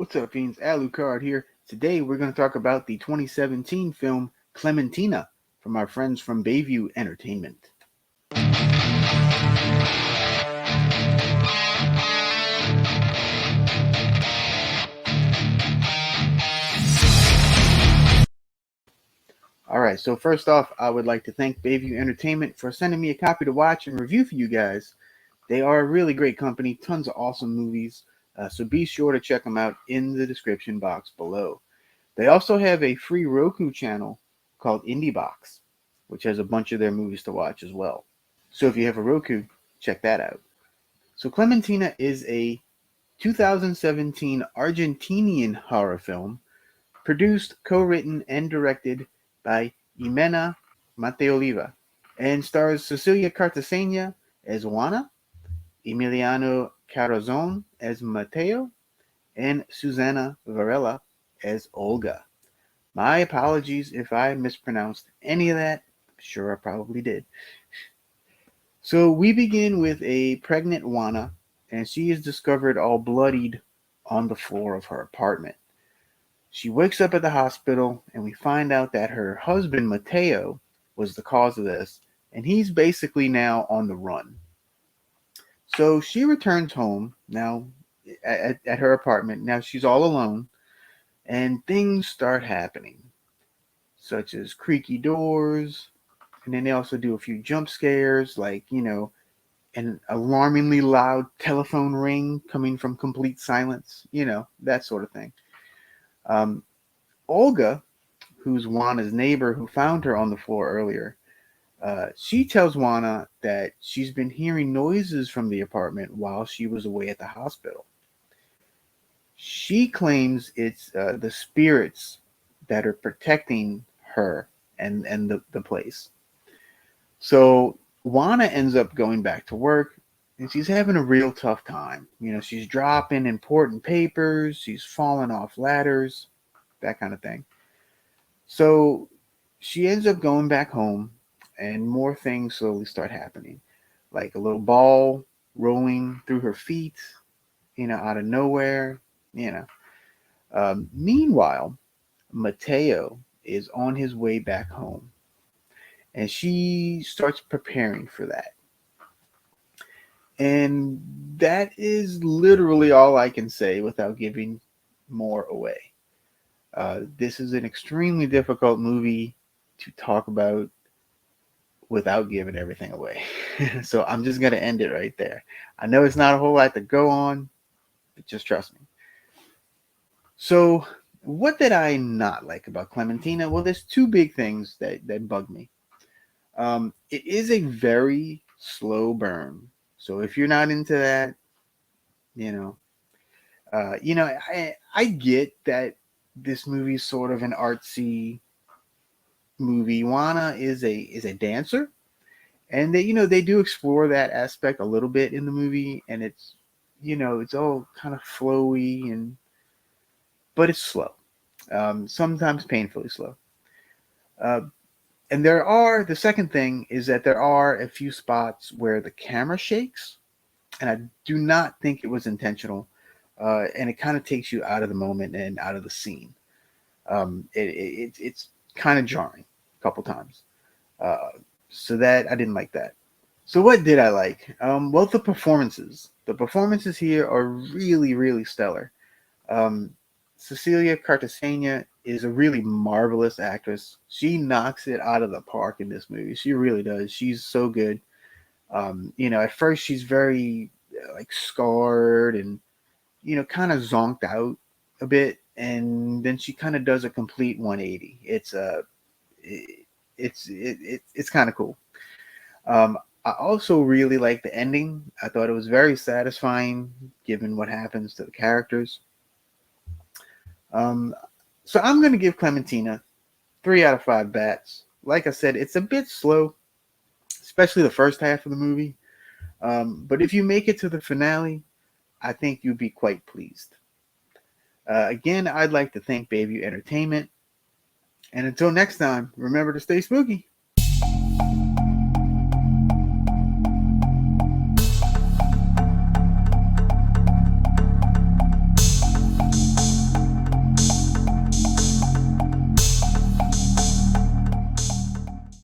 What's up, fiends? Lucard here. Today we're going to talk about the 2017 film Clementina from our friends from Bayview Entertainment. Alright, so first off, I would like to thank Bayview Entertainment for sending me a copy to watch and review for you guys. They are a really great company, tons of awesome movies, so be sure to check them out in the description box below. They also have a free Roku channel called IndieBox, which has a bunch of their movies to watch as well. So if you have a Roku, check that out. So Clementina is a 2017 Argentinian horror film produced, co-written, and directed by Jimena Monteoliva and stars Cecilia Cartasegna as Juana, Emiliano Carrazzone as Mateo, and Susana Varela as Olga. My apologies if I mispronounced any of that. Sure, I probably did. So we begin with a pregnant Juana, and she is discovered all bloodied on the floor of her apartment. She wakes up at the hospital, and we find out that her husband, Mateo, was the cause of this, and he's basically now on the run. So she returns home now at her apartment. Now she's all alone, and things start happening, such as creaky doors, and then they also do a few jump scares, like, an alarmingly loud telephone ring coming from complete silence, that sort of thing. Olga, who's Juana's neighbor who found her on the floor earlier, she tells Juana that she's been hearing noises from the apartment while she was away at the hospital. She claims it's the spirits that are protecting her and the place. So Juana ends up going back to work, and she's having a real tough time. She's dropping important papers, she's falling off ladders, that kind of thing. So she ends up going back home, and more things slowly start happening, like a little ball rolling through her feet, out of nowhere. Meanwhile, Mateo is on his way back home, and she starts preparing for that. And that is literally all I can say without giving more away. This is an extremely difficult movie to talk about without giving everything away. So I'm just going to end it right there. I know it's not a whole lot to go on, but just trust me. So what did I not like about Clementina? Well, there's two big things that bug me. It is a very slow burn. So if you're not into that, I get that this movie is sort of an artsy movie. Juana is a dancer, and they do explore that aspect a little bit in the movie, and it's all kind of flowy, but it's slow, sometimes painfully slow. And the second thing is that there are a few spots where the camera shakes, and I do not think it was intentional, and it kind of takes you out of the moment and out of the scene. It's kind of jarring a couple times. So that I didn't like that. So what did I like? Well, the performances. The performances here are really, really stellar. Cecilia Cartasegna is a really marvelous actress. She knocks it out of the park in this movie. She really does. She's so good. At first she's very like scarred and kind of zonked out a bit, and then she kind of does a complete 180. It's kind of cool. I also really like the ending. I thought it was very satisfying given what happens to the characters. So I'm going to give Clementina 3 out of 5 bats. Like I said, it's a bit slow, especially the first half of the movie. But if you make it to the finale, I think you'd be quite pleased. Again, I'd like to thank Bayview Entertainment. And until next time, remember to stay spooky.